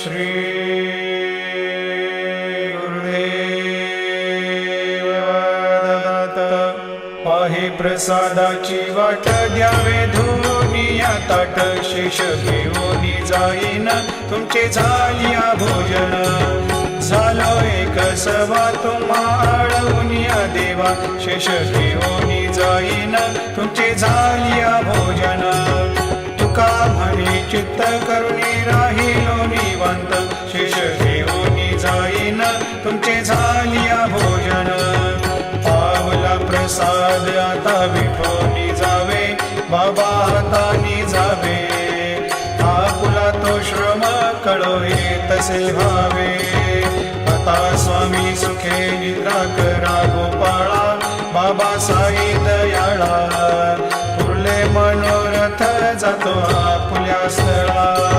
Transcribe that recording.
श्री गुरुदेव दत्त. पाहे प्रसादाची वाट द्यावे धुनिया ताट. शेष घेऊन जाईन तुमचे झालिया भोजन. झालो एक सवा तुम्हा आळवूनिया देवा. शेष घेऊन जाईन तुमचे झालिया भोजन. तुका म्हणे चित्त करुणी राहिलो निवांत. शेष घेऊन जाईन तुमचे झालिया भोजन. पावला प्रसाद आता विठोनी जावे. बाबा हातानी जावे. आपुला तो श्रम कळोहे तसे भावे. आता स्वामी सुखे निद्रा करा गोपाळा. बाबा साई दयाळा. पुरले मनोरथ जातो आपुल्या स्थळा.